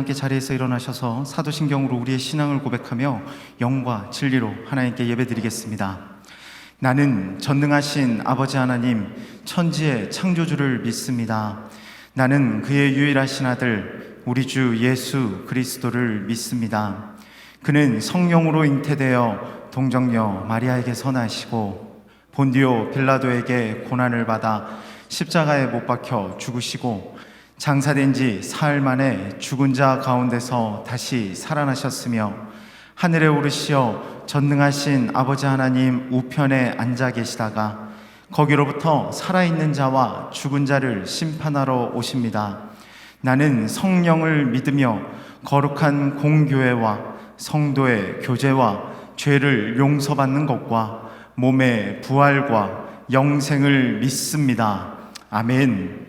함께 자리에서 일어나셔서 사도신경으로 우리의 신앙을 고백하며 영과 진리로 하나님께 예배드리겠습니다. 나는 전능하신 아버지 하나님, 천지의 창조주를 믿습니다. 나는 그의 유일하신 아들 우리 주 예수 그리스도를 믿습니다. 그는 성령으로 잉태되어 동정녀 마리아에게 선하시고 본디오 빌라도에게 고난을 받아 십자가에 못 박혀 죽으시고 장사된 지 사흘 만에 죽은 자 가운데서 다시 살아나셨으며 하늘에 오르시어 전능하신 아버지 하나님 우편에 앉아 계시다가 거기로부터 살아있는 자와 죽은 자를 심판하러 오십니다. 나는 성령을 믿으며 거룩한 공교회와 성도의 교제와 죄를 용서받는 것과 몸의 부활과 영생을 믿습니다. 아멘.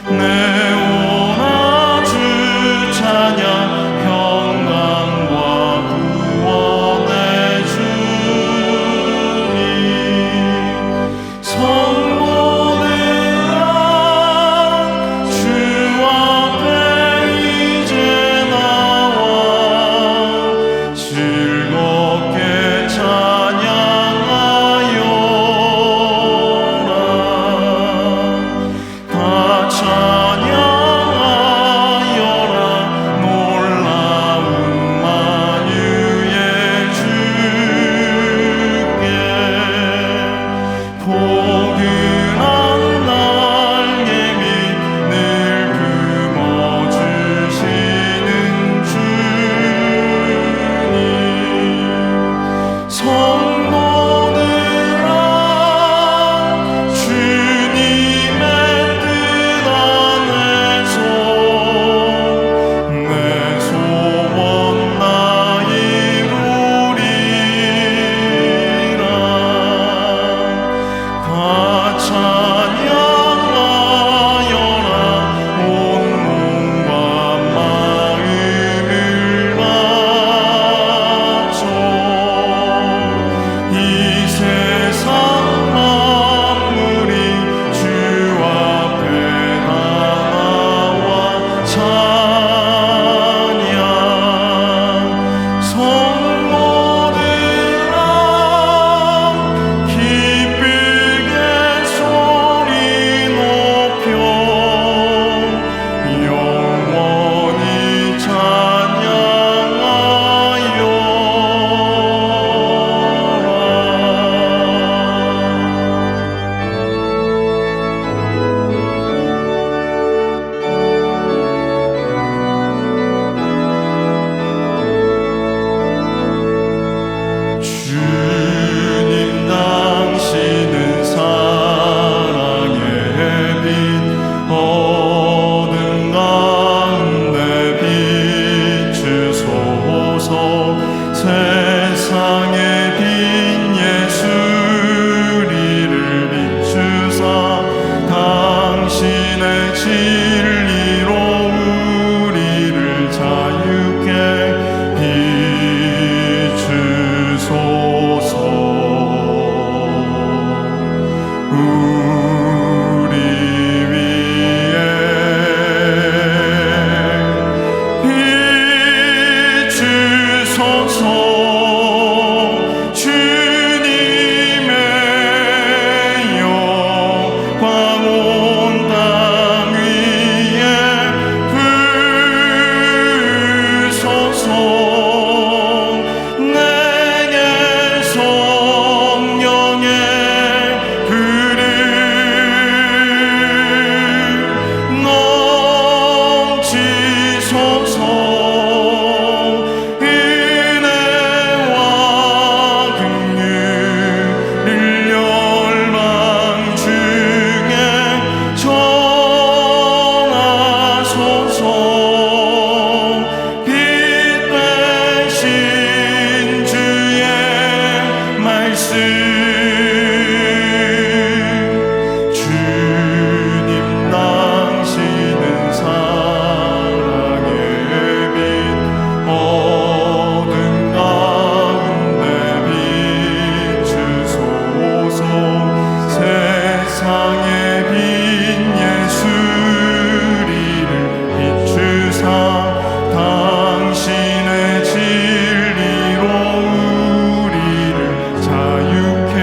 내 오나 주 주님 당신은 사랑의 빛 어둠 가운데 비추소서 세상의 빛 예수리를 비추사 당신의 진리로 우리를 자유케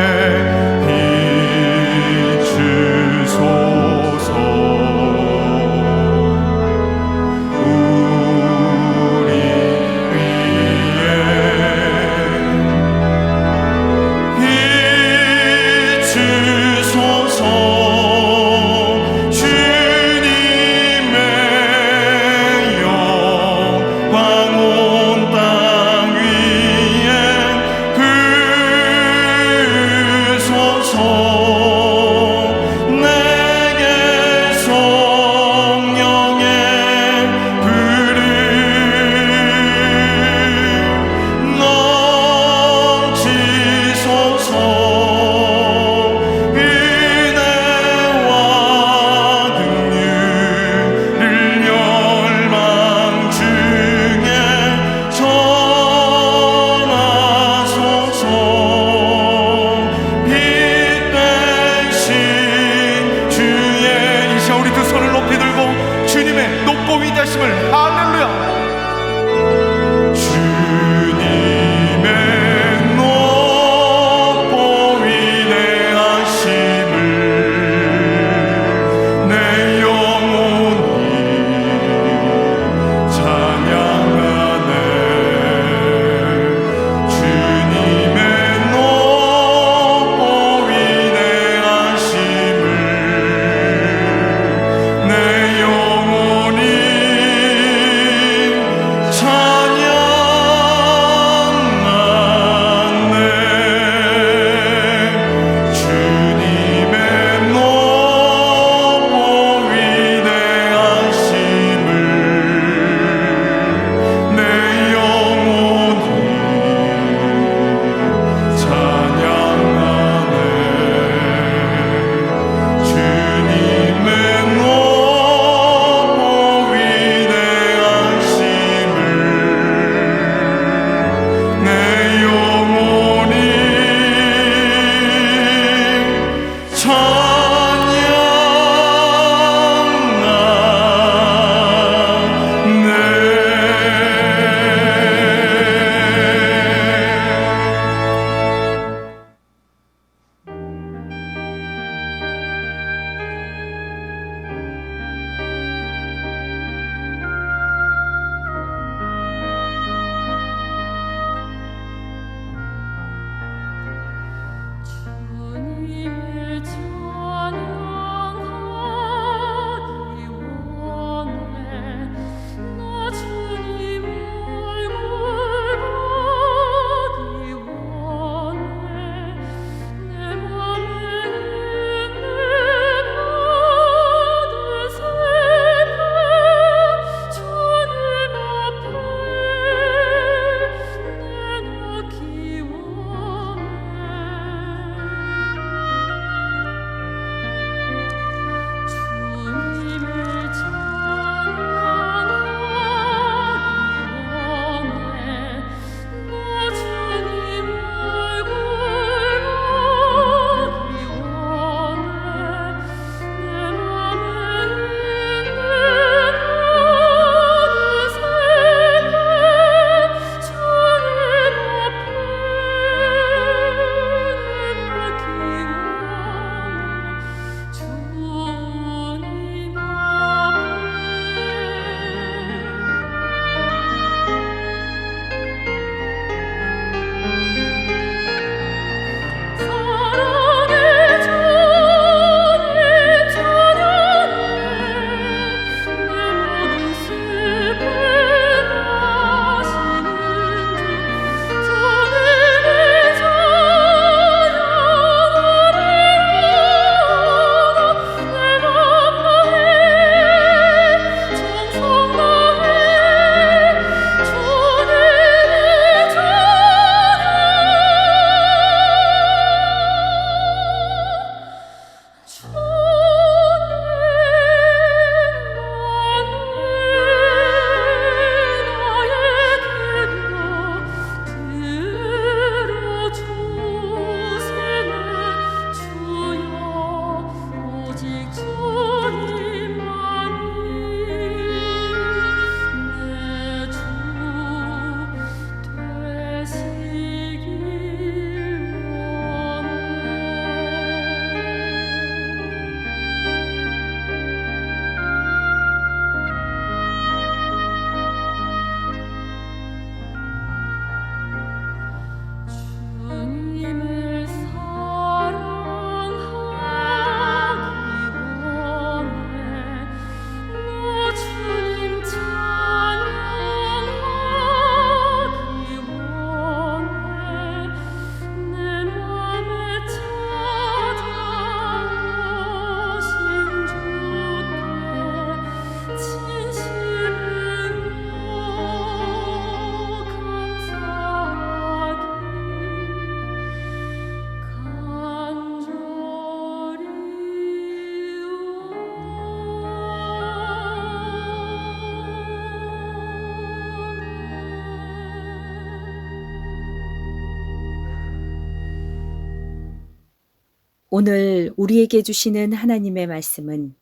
오늘 우리에게 주시는 하나님의 말씀은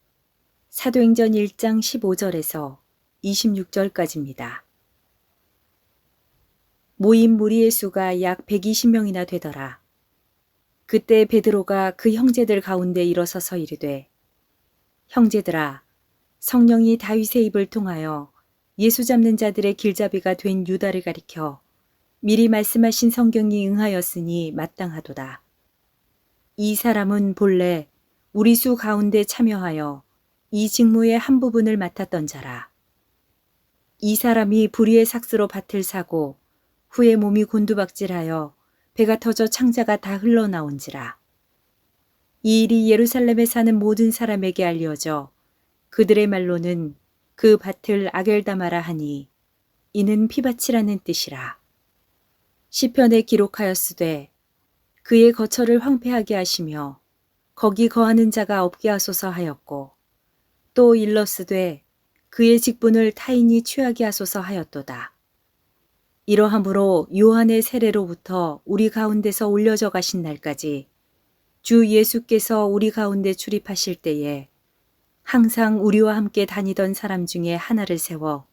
사도행전 1장 15절에서 26절까지입니다. 모인 무리의 수가 약 120명이나 되더라. 그때 베드로가 그 형제들 가운데 일어서서 이르되, 형제들아, 성령이 다윗의 입을 통하여 예수 잡는 자들의 길잡이가 된 유다를 가리켜 미리 말씀하신 성경이 응하였으니 마땅하도다. 이 사람은 본래 우리 수 가운데 참여하여 이 직무의 한 부분을 맡았던 자라. 이 사람이 불의의 삭스로 밭을 사고 후에 몸이 곤두박질하여 배가 터져 창자가 다 흘러나온지라. 이 일이 예루살렘에 사는 모든 사람에게 알려져 그들의 말로는 그 밭을 아겔다마라 하니 이는 피밭이라는 뜻이라. 시편에 기록하였으되 그의 거처를 황폐하게 하시며 거기 거하는 자가 없게 하소서 하였고, 또 일러스되 그의 직분을 타인이 취하게 하소서 하였도다. 이러함으로 요한의 세례로부터 우리 가운데서 올려져 가신 날까지 주 예수께서 우리 가운데 출입하실 때에 항상 우리와 함께 다니던 사람 중에 하나를 세워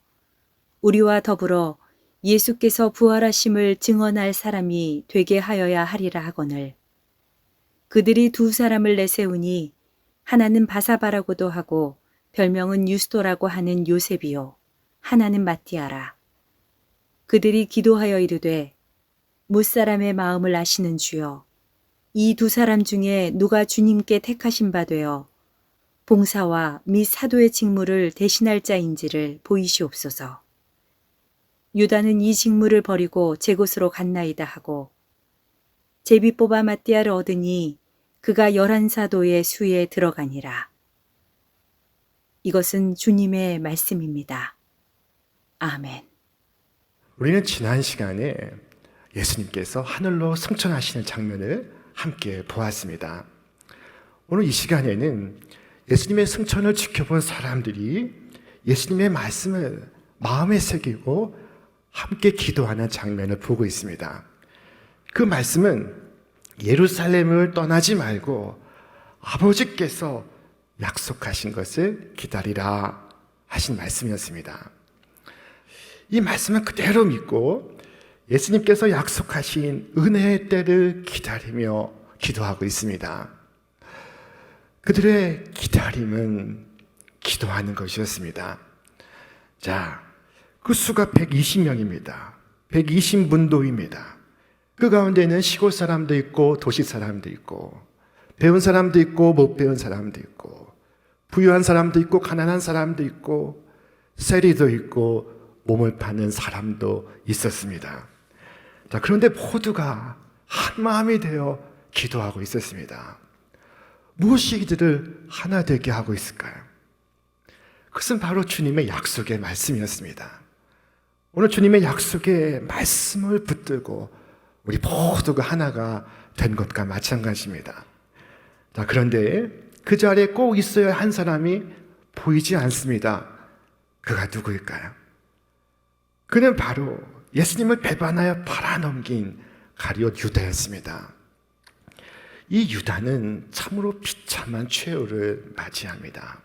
우리와 더불어 예수께서 부활하심을 증언할 사람이 되게 하여야 하리라 하거늘, 그들이 두 사람을 내세우니 하나는 바사바라고도 하고 별명은 유스도라고 하는 요셉이요 하나는 마띠아라. 그들이 기도하여 이르되, 무사람의 마음을 아시는 주여, 이 두 사람 중에 누가 주님께 택하신 바 되어 봉사와 및 사도의 직무를 대신할 자인지를 보이시옵소서. 유다는 이 직무를 버리고 제 곳으로 갔나이다 하고, 제비 뽑아 마띠아를 얻으니 그가 11사도의 수에 들어가니라. 이것은 주님의 말씀입니다. 아멘. 우리는 지난 시간에 예수님께서 하늘로 승천하시는 장면을 함께 보았습니다. 오늘 이 시간에는 예수님의 승천을 지켜본 사람들이 예수님의 말씀을 마음에 새기고 함께 기도하는 장면을 보고 있습니다. 그 말씀은 예루살렘을 떠나지 말고 아버지께서 약속하신 것을 기다리라 하신 말씀이었습니다. 이 말씀을 그대로 믿고 예수님께서 약속하신 은혜의 때를 기다리며 기도하고 있습니다. 그들의 기다림은 기도하는 것이었습니다. 자, 그 수가 120명입니다. 120문도입니다. 그 가운데는 시골 사람도 있고 도시 사람도 있고 배운 사람도 있고 못 배운 사람도 있고 부유한 사람도 있고 가난한 사람도 있고 세리도 있고 몸을 파는 사람도 있었습니다. 자, 그런데 모두가 한 마음이 되어 기도하고 있었습니다. 무엇이 이들을 하나 되게 하고 있을까요? 그것은 바로 주님의 약속의 말씀이었습니다. 오늘 주님의 약속의 말씀을 붙들고 우리 모두가 하나가 된 것과 마찬가지입니다. 자, 그런데 그 자리에 꼭 있어야 한 사람이 보이지 않습니다. 그가 누구일까요? 그는 바로 예수님을 배반하여 팔아넘긴 가룟 유다였습니다. 이 유다는 참으로 비참한 최후를 맞이합니다.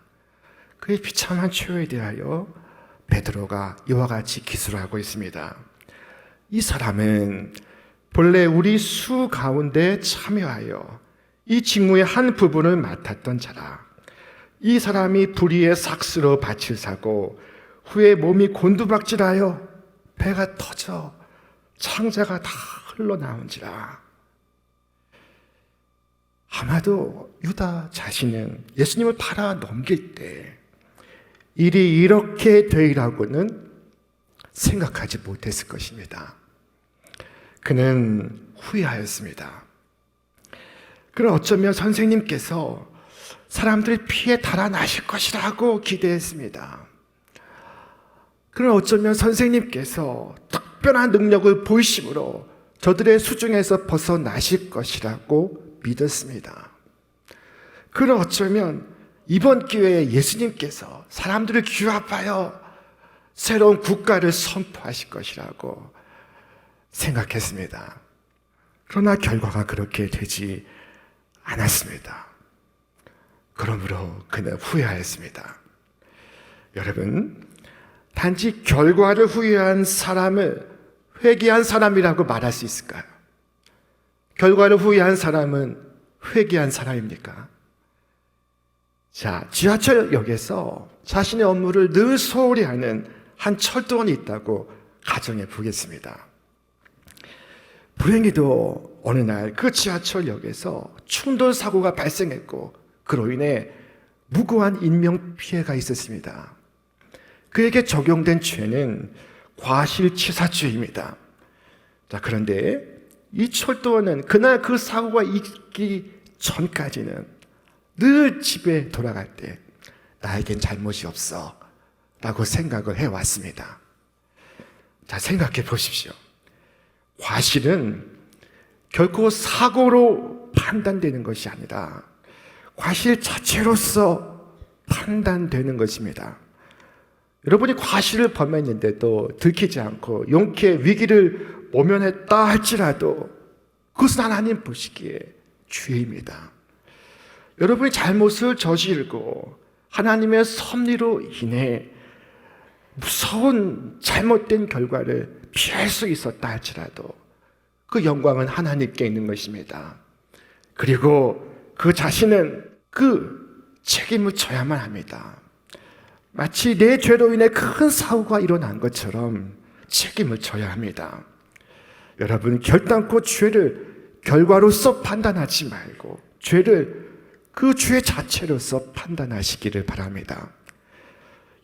그의 비참한 최후에 대하여 베드로가 이와 같이 기술하고 있습니다. 이 사람은 본래 우리 수 가운데 참여하여 이 직무의 한 부분을 맡았던 자라. 이 사람이 불의의 삭스로 밭을 사고 후에 몸이 곤두박질하여 배가 터져 창자가 다 흘러나온지라. 아마도 유다 자신은 예수님을 팔아 넘길 때 일이 이렇게 되리라고는 생각하지 못했을 것입니다. 그는 후회하였습니다. 그는 어쩌면 선생님께서 사람들의 피에 달아나실 것이라고 기대했습니다. 그는 어쩌면 선생님께서 특별한 능력을 보이심으로 저들의 수중에서 벗어나실 것이라고 믿었습니다. 그는 어쩌면 이번 기회에 예수님께서 사람들을 규합하여 새로운 국가를 선포하실 것이라고 생각했습니다. 그러나 결과가 그렇게 되지 않았습니다. 그러므로 그는 후회하였습니다. 여러분, 단지 결과를 후회한 사람을 회개한 사람이라고 말할 수 있을까요? 결과를 후회한 사람은 회개한 사람입니까? 자, 지하철역에서 자신의 업무를 늘 소홀히 하는 한 철도원이 있다고 가정해 보겠습니다. 불행히도 어느 날 그 지하철역에서 충돌 사고가 발생했고 그로 인해 무고한 인명피해가 있었습니다. 그에게 적용된 죄는 과실치사죄입니다. 자, 그런데 이 철도원은 그날 그 사고가 있기 전까지는 늘 집에 돌아갈 때 나에겐 잘못이 없어 라고 생각을 해왔습니다. 자, 생각해 보십시오. 과실은 결코 사고로 판단되는 것이 아니라 과실 자체로서 판단되는 것입니다. 여러분이 과실을 범했는데도 들키지 않고 용케 위기를 모면했다 할지라도 그것은 하나님 보시기에 죄입니다. 여러분이 잘못을 저지르고 하나님의 섭리로 인해 무서운 잘못된 결과를 피할 수 있었다 할지라도 그 영광은 하나님께 있는 것입니다. 그리고 그 자신은 그 책임을 져야만 합니다. 마치 내 죄로 인해 큰 사고가 일어난 것처럼 책임을 져야 합니다. 여러분, 결단코 죄를 결과로서 판단하지 말고 죄를 그 죄 자체로서 판단하시기를 바랍니다.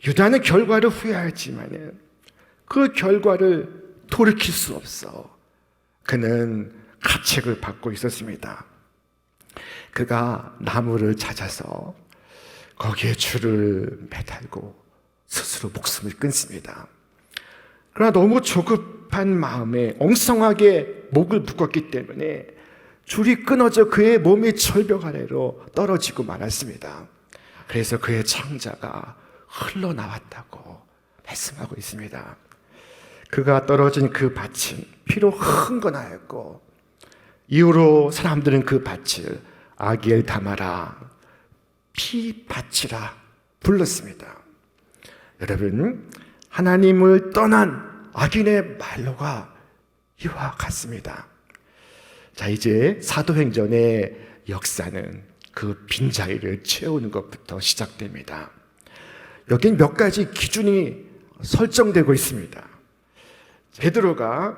유다는 결과를 후회하지만 그 결과를 돌이킬 수 없어 그는 가책을 받고 있었습니다. 그가 나무를 찾아서 거기에 줄을 매달고 스스로 목숨을 끊습니다. 그러나 너무 조급한 마음에 엉성하게 목을 묶었기 때문에 줄이 끊어져 그의 몸이 절벽 아래로 떨어지고 말았습니다. 그래서 그의 창자가 흘러나왔다고 말씀하고 있습니다. 그가 떨어진 그 밭은 피로 흥건하였고 이후로 사람들은 그 밭을 아기엘 다마라 피밭이라 불렀습니다. 여러분, 하나님을 떠난 악인의 말로가 이와 같습니다. 자, 이제 사도행전의 역사는 그 빈자리를 채우는 것부터 시작됩니다. 여긴 몇 가지 기준이 설정되고 있습니다. 베드로가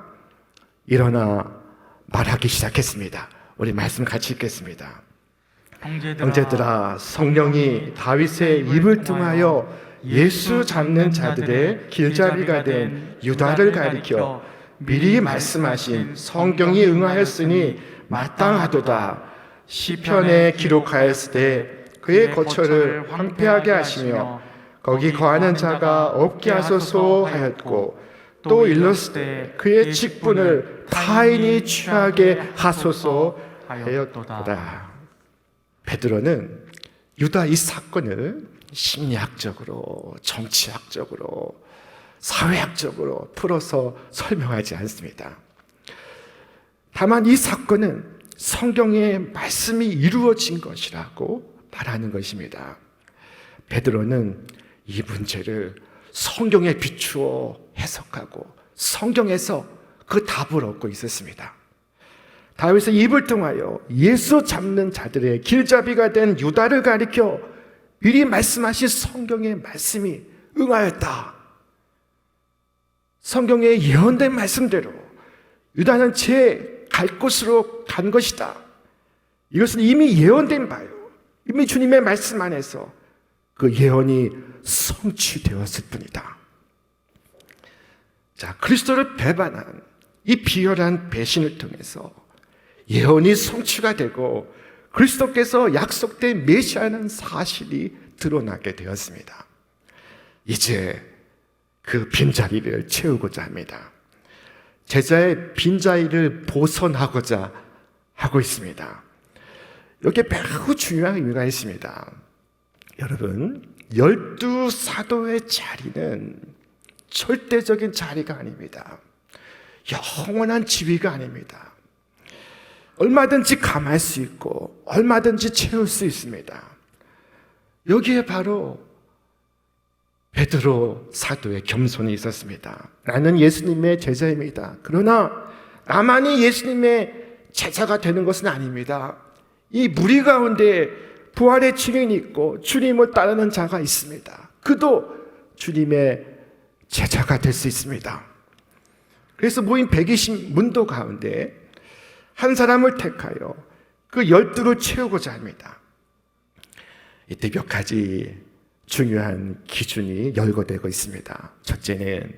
일어나 말하기 시작했습니다. 우리 말씀 같이 읽겠습니다. 형제들아, 성령이 다윗의 입을 통하여 예수 잡는 자들의 길잡이가 된 유다를 가리켜 미리 말씀하신 성경이 응하였으니 마땅하도다. 시편에 기록하였을 때 그의 거처를 황폐하게 하시며 거기 거하는 자가 없게 하소서 하였고 또 일렀을 때 그의 직분을 타인이 취하게 하소서 하였도다. 베드로는 유다 이 사건을 심리학적으로, 정치학적으로, 사회학적으로 풀어서 설명하지 않습니다. 다만 이 사건은 성경의 말씀이 이루어진 것이라고 말하는 것입니다. 베드로는 이 문제를 성경에 비추어 해석하고 성경에서 그 답을 얻고 있었습니다. 다윗의 입을 통하여 예수 잡는 자들의 길잡이가 된 유다를 가리켜 미리 말씀하신 성경의 말씀이 응하였다. 성경에 예언된 말씀대로 유다는 제 갈 곳으로 간 것이다. 이것은 이미 예언된 바요. 이미 주님의 말씀 안에서 그 예언이 성취되었을 뿐이다. 자, 그리스도를 배반한 이 비열한 배신을 통해서 예언이 성취가 되고 그리스도께서 약속된 메시아라는 사실이 드러나게 되었습니다. 이제 그 빈자리를 채우고자 합니다. 제자의 빈자리를 보선하고자 하고 있습니다. 여기에 매우 중요한 의미가 있습니다. 여러분, 12사도의 자리는 절대적인 자리가 아닙니다. 영원한 지위가 아닙니다. 얼마든지 감할 수 있고 얼마든지 채울 수 있습니다. 여기에 바로 베드로 사도의 겸손이 있었습니다. 나는 예수님의 제자입니다. 그러나 나만이 예수님의 제자가 되는 것은 아닙니다. 이 무리 가운데 부활의 증인이 있고 주님을 따르는 자가 있습니다. 그도 주님의 제자가 될 수 있습니다. 그래서 모인 120 문도 가운데 한 사람을 택하여 그 12를 채우고자 합니다. 이때 몇 가지 중요한 기준이 열거되고 있습니다. 첫째는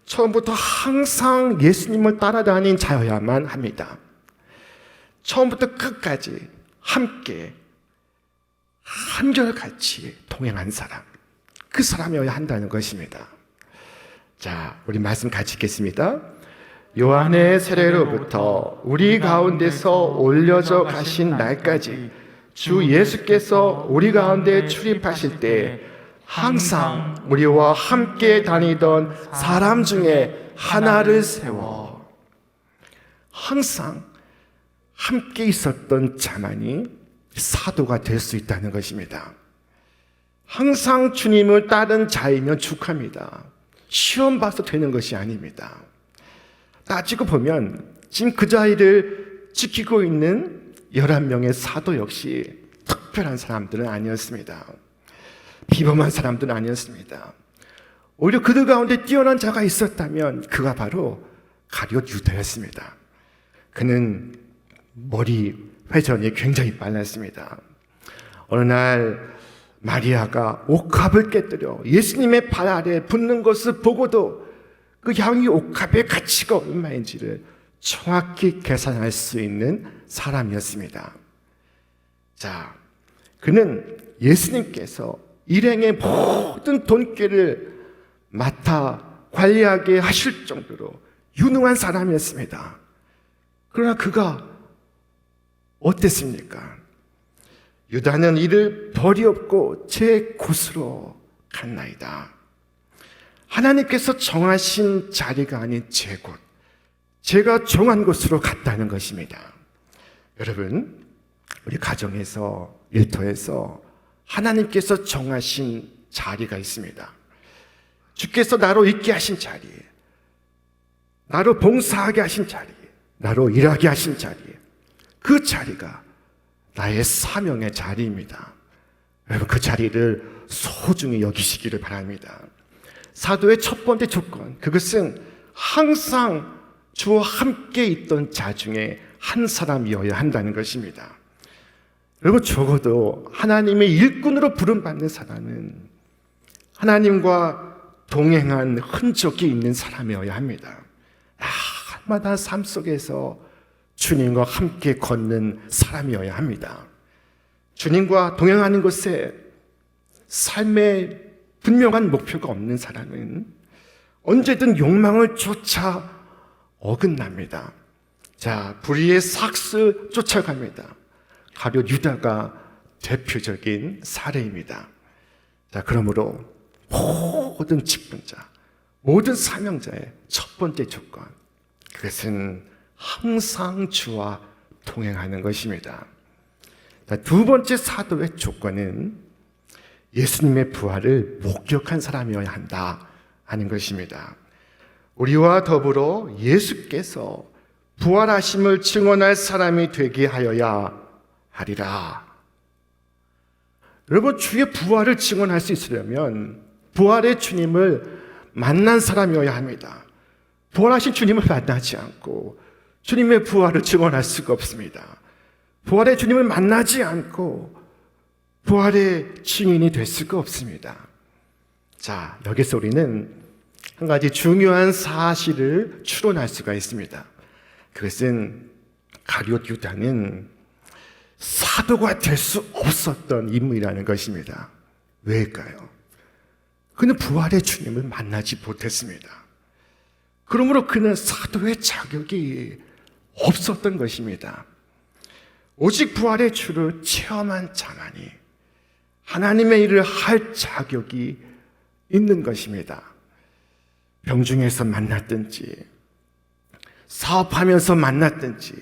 처음부터 항상 예수님을 따라다닌 자여야만 합니다. 처음부터 끝까지 함께 한결같이 동행한 사람, 그 사람이어야 한다는 것입니다. 자, 우리 말씀 같이 읽겠습니다. 요한의 세례로부터 우리 가운데서 올려져 가신 날까지 주 예수께서 우리 가운데 출입하실 때 항상 우리와 함께 다니던 사람 중에 하나를 세워 항상 함께 있었던 자만이 사도가 될 수 있다는 것입니다. 항상 주님을 따른 자이면 축하합니다. 시험 봐서 되는 것이 아닙니다. 따지고 보면 지금 그 자리를 지키고 있는 11명의 사도 역시 특별한 사람들은 아니었습니다. 비범한 사람들은 아니었습니다. 오히려 그들 가운데 뛰어난 자가 있었다면 그가 바로 가룟 유다였습니다. 그는 머리 회전이 굉장히 빨랐습니다. 어느 날 마리아가 옥합을 깨뜨려 예수님의 발 아래 붙는 것을 보고도 그 향이 옥합의 가치가 얼마인지를 정확히 계산할 수 있는 사람이었습니다. 자, 그는 예수님께서 일행의 모든 돈꾀를 맡아 관리하게 하실 정도로 유능한 사람이었습니다. 그러나 그가 어땠습니까? 유다는 이를 버리옵고 제 곳으로 갔나이다. 하나님께서 정하신 자리가 아닌 제 곳, 제가 정한 곳으로 갔다는 것입니다. 여러분, 우리 가정에서, 일터에서 하나님께서 정하신 자리가 있습니다. 주께서 나로 있게 하신 자리, 나로 봉사하게 하신 자리, 나로 일하게 하신 자리, 그 자리가 나의 사명의 자리입니다. 여러분, 그 자리를 소중히 여기시기를 바랍니다. 사도의 첫 번째 조건, 그것은 항상 주와 함께 있던 자 중에 한 사람이어야 한다는 것입니다. 여러분, 적어도 하나님의 일꾼으로 부름받는 사람은 하나님과 동행한 흔적이 있는 사람이어야 합니다. 날마다 삶 속에서 주님과 함께 걷는 사람이어야 합니다. 주님과 동행하는 것에 삶의 분명한 목표가 없는 사람은 언제든 욕망을 쫓아 어긋납니다. 자, 불의의 삭스 쫓아갑니다. 가룟 유다가 대표적인 사례입니다. 자, 그러므로 모든 직분자, 모든 사명자의 첫 번째 조건, 그것은 항상 주와 동행하는 것입니다. 자, 두 번째 사도의 조건은 예수님의 부활을 목격한 사람이어야 한다 하는 것입니다. 우리와 더불어 예수께서 부활하심을 증언할 사람이 되게 하여야 하리라. 여러분, 주의 부활을 증언할 수 있으려면 부활의 주님을 만난 사람이어야 합니다. 부활하신 주님을 만나지 않고 주님의 부활을 증언할 수가 없습니다. 부활의 주님을 만나지 않고 부활의 증인이 될 수가 없습니다. 자, 여기서 우리는 한 가지 중요한 사실을 추론할 수가 있습니다. 그것은 가룟 유다는 사도가 될 수 없었던 인물이라는 것입니다. 왜일까요? 그는 부활의 주님을 만나지 못했습니다. 그러므로 그는 사도의 자격이 없었던 것입니다. 오직 부활의 주를 체험한 자만이 하나님의 일을 할 자격이 있는 것입니다. 병중에서 만났든지 사업하면서 만났든지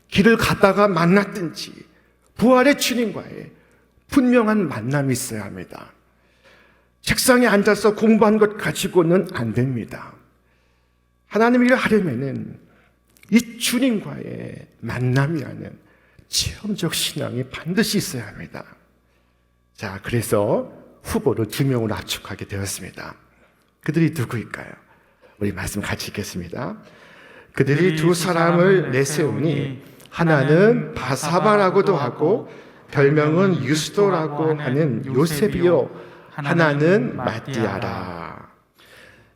길을 가다가 만났든지 부활의 주님과의 분명한 만남이 있어야 합니다. 책상에 앉아서 공부한 것 가지고는 안 됩니다. 하나님 일을 하려면은 이 주님과의 만남이라는 체험적 신앙이 반드시 있어야 합니다. 자, 그래서 후보를 2명으로 압축하게 되었습니다. 그들이 누구일까요? 우리 말씀 같이 읽겠습니다. 그들이 두 사람을 내세우니 하나는 바사바라고도 하고 별명은 유스도라고 하는 요셉이요 하나는 마띠아라.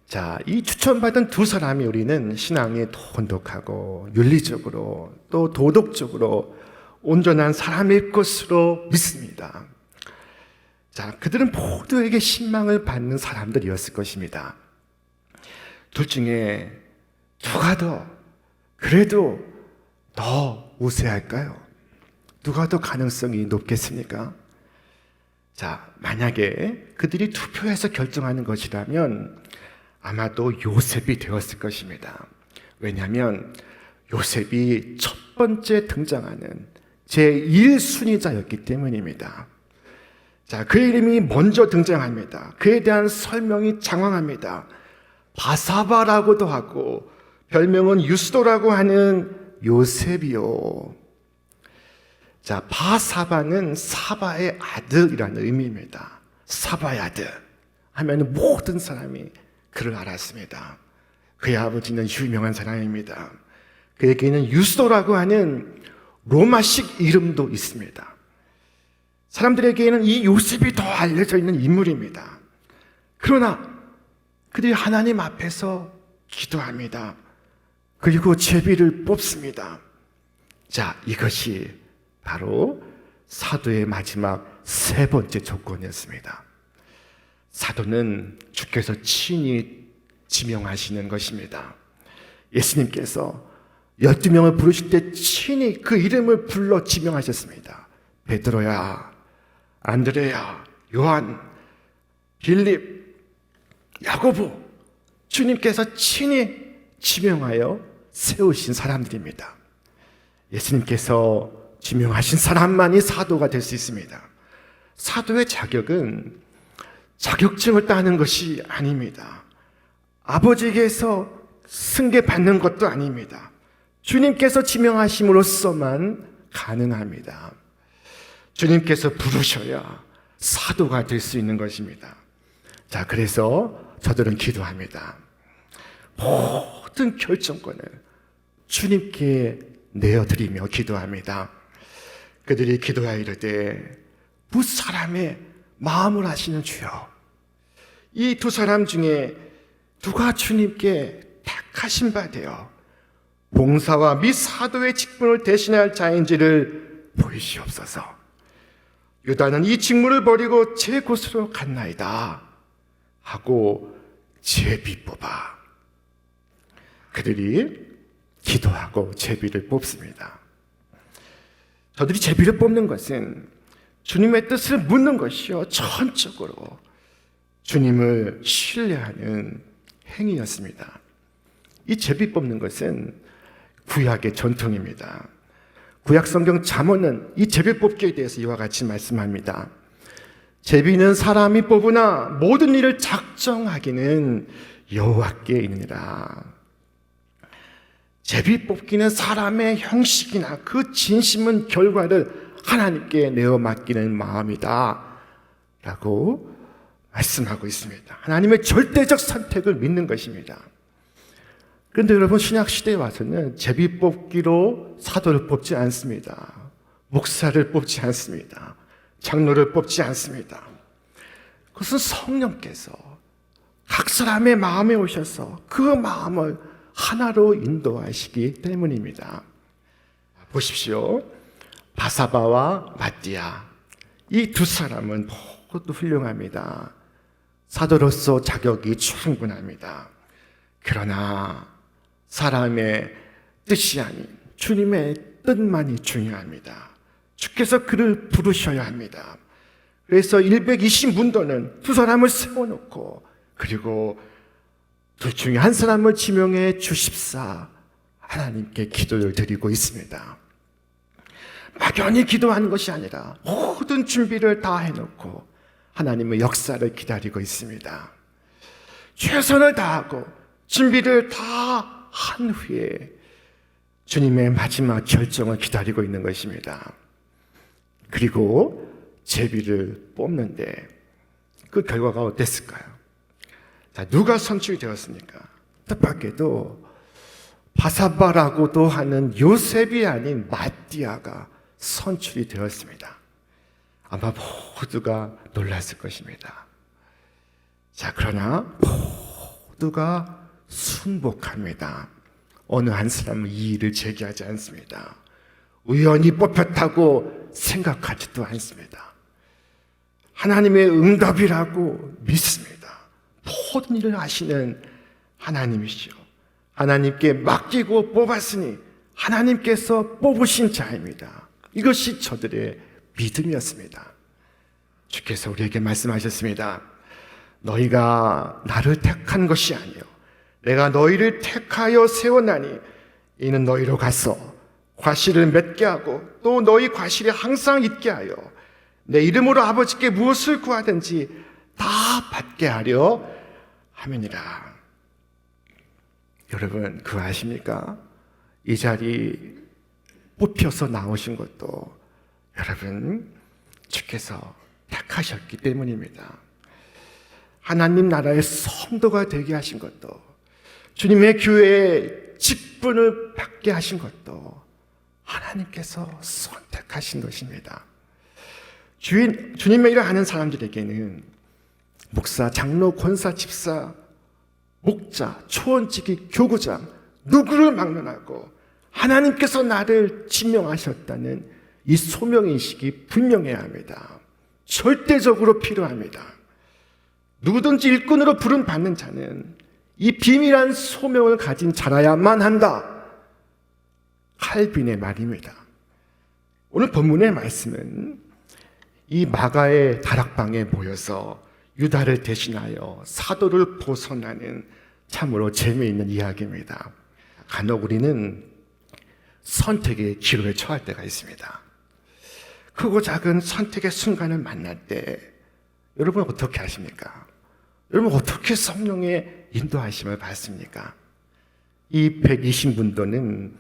자, 이 추천받은 두 사람이 우리는 신앙이 돈독하고 윤리적으로 또 도덕적으로 온전한 사람일 것으로 믿습니다. 자, 그들은 모두에게 신망을 받는 사람들이었을 것입니다. 둘 중에 누가 더 그래도 더 우세할까요? 누가 더 가능성이 높겠습니까? 자, 만약에 그들이 투표해서 결정하는 것이라면 아마도 요셉이 되었을 것입니다. 왜냐하면 요셉이 첫 번째 등장하는 제1순위자였기 때문입니다. 자, 그의 이름이 먼저 등장합니다. 그에 대한 설명이 장황합니다. 바사바라고도 하고 별명은 유스도라고 하는 요셉이요. 자, 바사바는 사바의 아들이라는 의미입니다. 사바의 아들 하면 모든 사람이 그를 알았습니다. 그의 아버지는 유명한 사람입니다. 그에게는 유스도라고 하는 로마식 이름도 있습니다. 사람들에게는 이 요셉이 더 알려져 있는 인물입니다. 그러나 그들이 하나님 앞에서 기도합니다. 그리고 제비를 뽑습니다. 자, 이것이 바로 사도의 마지막 3번째 조건이었습니다. 사도는 주께서 친히 지명하시는 것입니다. 예수님께서 12명을 부르실 때 친히 그 이름을 불러 지명하셨습니다. 베드로야, 안드레야, 요한, 빌립, 야고보, 주님께서 친히 지명하여 세우신 사람들입니다. 예수님께서 지명하신 사람만이 사도가 될 수 있습니다. 사도의 자격은 자격증을 따는 것이 아닙니다. 아버지께서 승계받는 것도 아닙니다. 주님께서 지명하심으로써만 가능합니다. 주님께서 부르셔야 사도가 될 수 있는 것입니다. 자, 그래서 저들은 기도합니다. 모든 결정권을 주님께 내어드리며 기도합니다. 그들이 기도하여 이르되 무사람의 마음을 아시는 주여, 이 두 사람 중에 누가 주님께 택하신 바 되어 봉사와 및 사도의 직분을 대신할 자인지를 보이시옵소서. 유다는 이 직무를 버리고 제 곳으로 갔나이다 하고 제비 뽑아. 그들이 기도하고 제비를 뽑습니다. 저들이 제비를 뽑는 것은 주님의 뜻을 묻는 것이요, 전적으로 주님을 신뢰하는 행위였습니다. 이 제비 뽑는 것은 구약의 전통입니다. 구약 성경 잠언은 이 제비 뽑기에 대해서 이와 같이 말씀합니다. 제비는 사람이 뽑으나 모든 일을 작정하기는 여호와께 있느니라. 제비 뽑기는 사람의 형식이나 그 진심은 결과를 하나님께 내어 맡기는 마음이다 라고 말씀하고 있습니다. 하나님의 절대적 선택을 믿는 것입니다. 그런데 여러분, 신약시대에 와서는 제비 뽑기로 사도를 뽑지 않습니다. 목사를 뽑지 않습니다. 장로를 뽑지 않습니다. 그것은 성령께서 각 사람의 마음에 오셔서 그 마음을 하나로 인도하시기 때문입니다. 보십시오. 바사바와 마띠아, 이 두 사람은 모두 훌륭합니다. 사도로서 자격이 충분합니다. 그러나 사람의 뜻이 아닌 주님의 뜻만이 중요합니다. 주께서 그를 부르셔야 합니다. 그래서 120문도는 두 사람을 세워놓고 그리고 둘 중에 한 사람을 지명해 주십사 하나님께 기도를 드리고 있습니다. 막연히 기도하는 것이 아니라 모든 준비를 다 해놓고 하나님의 역사를 기다리고 있습니다. 최선을 다하고 준비를 다 한 후에 주님의 마지막 결정을 기다리고 있는 것입니다. 그리고 제비를 뽑는데 그 결과가 어땠을까요? 자, 누가 선출이 되었습니까? 뜻밖에도 바사바라고도 하는 요셉이 아닌 마띠아가 선출이 되었습니다. 아마 모두가 놀랐을 것입니다. 자, 그러나 모두가 순복합니다. 어느 한 사람은 이의를 제기하지 않습니다. 우연히 뽑혔다고 생각하지도 않습니다. 하나님의 응답이라고 믿습니다. 모든 일을 하시는 하나님이시죠. 하나님께 맡기고 뽑았으니 하나님께서 뽑으신 자입니다. 이것이 저들의 믿음이었습니다. 주께서 우리에게 말씀하셨습니다. 너희가 나를 택한 것이 아니요 내가 너희를 택하여 세웠나니 이는 너희로 가서 과실을 맺게 하고 또 너희 과실이 항상 있게 하여 내 이름으로 아버지께 무엇을 구하든지 다 받게 하려 함이니라. 여러분, 그거 아십니까? 이 자리 뽑혀서 나오신 것도 여러분 주께서 택하셨기 때문입니다. 하나님 나라의 성도가 되게 하신 것도, 주님의 교회에 직분을 받게 하신 것도 하나님께서 선택하신 것입니다. 주님의 일을 하는 사람들에게는 목사, 장로, 권사, 집사, 목자, 초원지기, 교구장 누구를 막론하고 하나님께서 나를 지명하셨다는 이 소명인식이 분명해야 합니다. 절대적으로 필요합니다. 누구든지 일꾼으로 부름받는 자는 이 비밀한 소명을 가진 자라야만 한다. 칼빈의 말입니다. 오늘 본문의 말씀은 이 마가의 다락방에 모여서 유다를 대신하여 사도를 보선하는 참으로 재미있는 이야기입니다. 간혹 우리는 선택의 기로에 처할 때가 있습니다. 크고 작은 선택의 순간을 만날 때 여러분 어떻게 하십니까? 여러분 어떻게 성령의 인도하심을 받습니까? 이 120문도는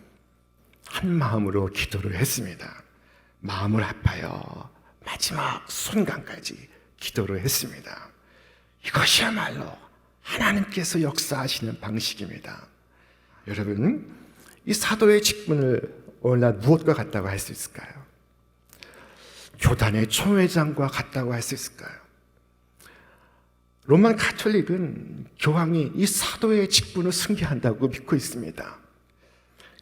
한 마음으로 기도를 했습니다. 마음을 아파요. 마지막 순간까지 기도를 했습니다. 이것이야말로 하나님께서 역사하시는 방식입니다. 여러분, 이 사도의 직분을 오늘날 무엇과 같다고 할 수 있을까요? 교단의 총회장과 같다고 할 수 있을까요? 로만 가톨릭은 교황이 이 사도의 직분을 승계한다고 믿고 있습니다.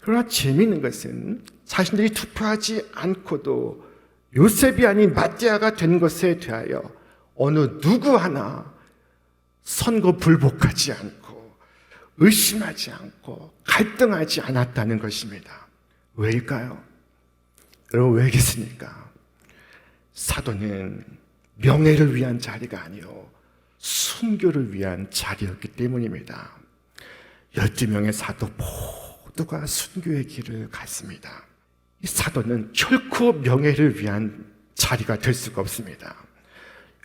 그러나 재미있는 것은 자신들이 투표하지 않고도 요셉이 아닌 마띠아가 된 것에 대하여 어느 누구 하나 선거 불복하지 않고 의심하지 않고 갈등하지 않았다는 것입니다. 왜일까요? 여러분 왜겠습니까? 사도는 명예를 위한 자리가 아니요 순교를 위한 자리였기 때문입니다. 12명의 사도 모두가 순교의 길을 갔습니다. 이 사도는 결코 명예를 위한 자리가 될 수가 없습니다.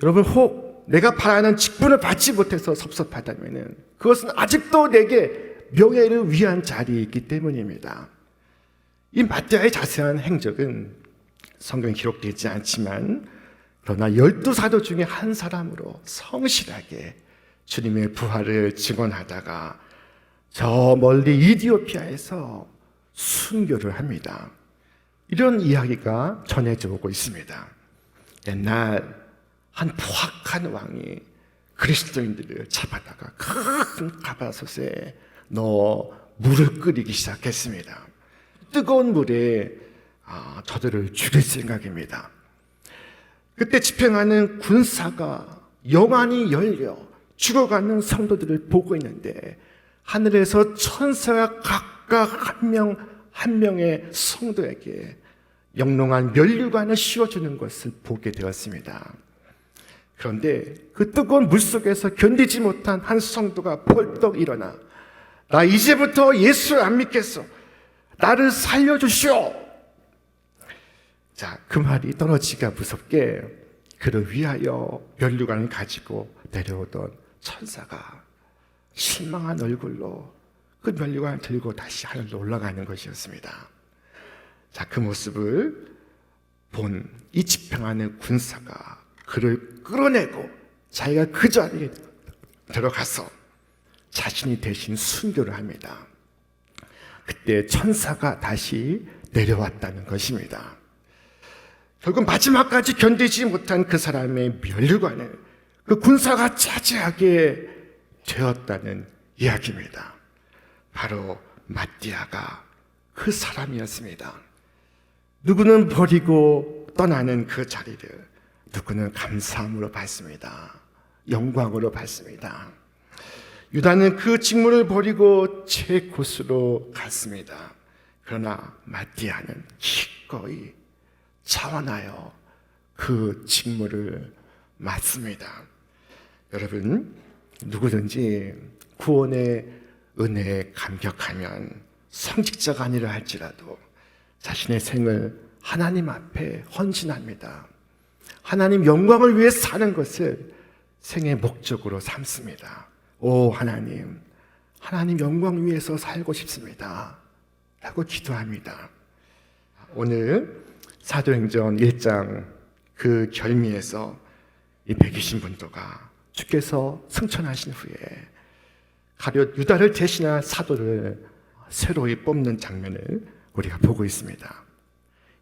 여러분 혹 내가 바라는 직분을 받지 못해서 섭섭하다면 그것은 아직도 내게 명예를 위한 자리이기 때문입니다. 이 마띠아의 자세한 행적은 성경에 기록되지 않지만 그러나 12사도 중에 한 사람으로 성실하게 주님의 부활을 증언하다가 저 멀리 이디오피아에서 순교를 합니다. 이런 이야기가 전해져 오고 있습니다. 옛날 한 포악한 왕이 그리스도인들을 잡아다가 큰 가바솥에 넣어 물을 끓이기 시작했습니다. 뜨거운 물에 저들을 죽일 생각입니다. 그때 집행하는 군사가 영안이 열려 죽어가는 성도들을 보고 있는데 하늘에서 천사가 각각 한 명 한 명의 성도에게 영롱한 면류관을 씌워주는 것을 보게 되었습니다. 그런데 그 뜨거운 물속에서 견디지 못한 한 성도가 벌떡 일어나 나 이제부터 예수를 안 믿겠어. 나를 살려주시오. 자, 그 말이 떨어지기가 무섭게 그를 위하여 면류관을 가지고 내려오던 천사가 실망한 얼굴로 그 면류관을 들고 다시 하늘로 올라가는 것이었습니다. 자, 그 모습을 본 이 집행하는 군사가 그를 끌어내고 자기가 그 자리에 들어가서 자신이 대신 순교를 합니다. 그때 천사가 다시 내려왔다는 것입니다. 결국 마지막까지 견디지 못한 그 사람의 면류관을 그 군사가 차지하게 되었다는 이야기입니다. 바로 마띠아가 그 사람이었습니다. 누구는 버리고 떠나는 그 자리를 누구는 감사함으로 받습니다. 영광으로 받습니다. 유다는 그 직무를 버리고 제 곳으로 갔습니다. 그러나 마띠아는 기꺼이 자원하여 그 직무를 맡습니다. 여러분, 누구든지 구원의 은혜에 감격하면 성직자가 아니라 할지라도 자신의 생을 하나님 앞에 헌신합니다. 하나님 영광을 위해 사는 것을 생의 목적으로 삼습니다. 오 하나님, 하나님 영광 위해서 살고 싶습니다 라고 기도합니다. 오늘 사도행전 1장 그 결미에서 이 120문도가 주께서 승천하신 후에 가룟 유다를 대신한 사도를 새로이 뽑는 장면을 우리가 보고 있습니다.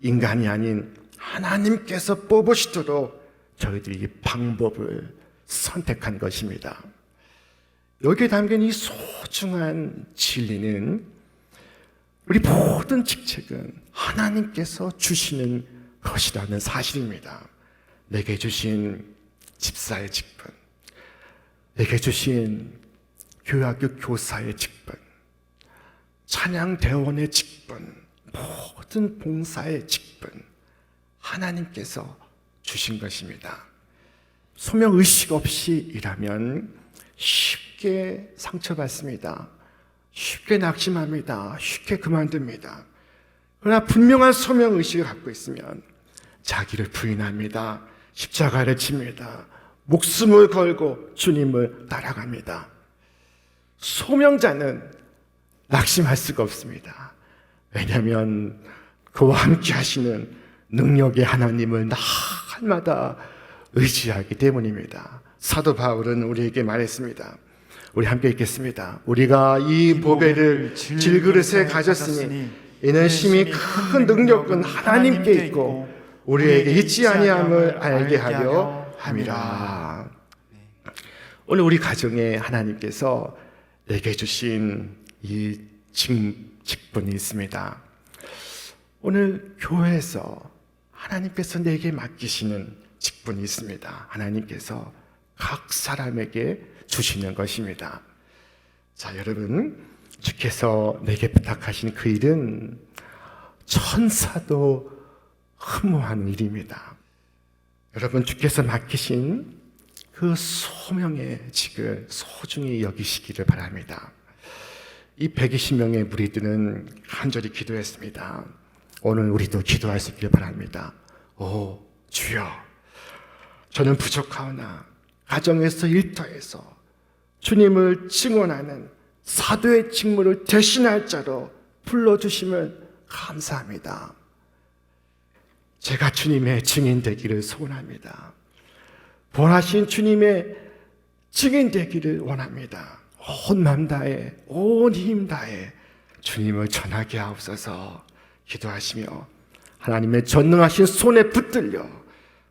인간이 아닌 하나님께서 뽑으시도록 저희들이 이 방법을 선택한 것입니다. 여기에 담긴 이 소중한 진리는 우리 모든 직책은 하나님께서 주시는 것이라는 사실입니다. 내게 주신 집사의 직분, 내게 주신 교학교 교사의 직분, 찬양대원의 직분, 모든 봉사의 직분 하나님께서 주신 것입니다. 소명의식 없이 일하면 쉽게 상처받습니다. 쉽게 낙심합니다. 쉽게 그만둡니다. 그러나 분명한 소명의식을 갖고 있으면 자기를 부인합니다. 십자가를 칩니다. 목숨을 걸고 주님을 따라갑니다. 소명자는 낙심할 수가 없습니다. 왜냐하면 그와 함께 하시는 능력의 하나님을 날마다 의지하기 때문입니다. 사도 바울은 우리에게 말했습니다. 우리 함께 읽겠습니다. 우리가 이 보배를 질그릇에 가졌으니 이는 심히 큰 능력은 하나님께 있고 우리에게 있지 아니함을 알게 하려 함이라. 오늘 우리 가정에 하나님께서 내게 주신 이 직분이 있습니다. 오늘 교회에서 하나님께서 내게 맡기시는 직분이 있습니다. 하나님께서 각 사람에게 주시는 것입니다. 자, 여러분, 주께서 내게 부탁하신 그 일은 천사도 흠모하는 일입니다. 여러분, 주께서 맡기신 그 소명의 직을 소중히 여기시기를 바랍니다. 이 120명의 무리들은 간절히 기도했습니다. 오늘 우리도 기도할 수 있기를 바랍니다. 오 주여, 저는 부족하오나 가정에서 일터에서 주님을 증언하는 사도의 직무를 대신할 자로 불러주시면 감사합니다. 제가 주님의 증인 되기를 소원합니다. 본하신 주님의 증인 되기를 원합니다. 온 맘 다해, 온 힘 다해 주님을 전하게 하옵소서 기도하시며 하나님의 전능하신 손에 붙들려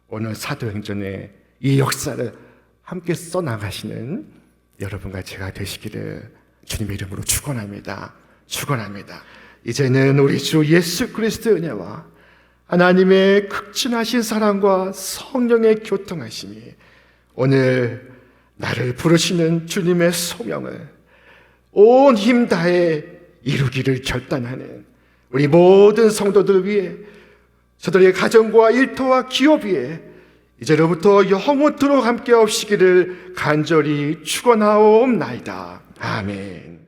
오늘 사도행전의 이 역사를 함께 써나가시는 여러분과 제가 되시기를 주님의 이름으로 축원합니다. 축원합니다. 이제는 우리 주 예수 그리스도의 은혜와 하나님의 극진하신 사랑과 성령의 교통하심이 오늘 나를 부르시는 주님의 소명을 온 힘 다해 이루기를 결단하는 우리 모든 성도들 위해 저들의 가정과 일터와 기업 위에 이제로부터 영원토록 함께 하시기를 간절히 축원하옵나이다. 아멘.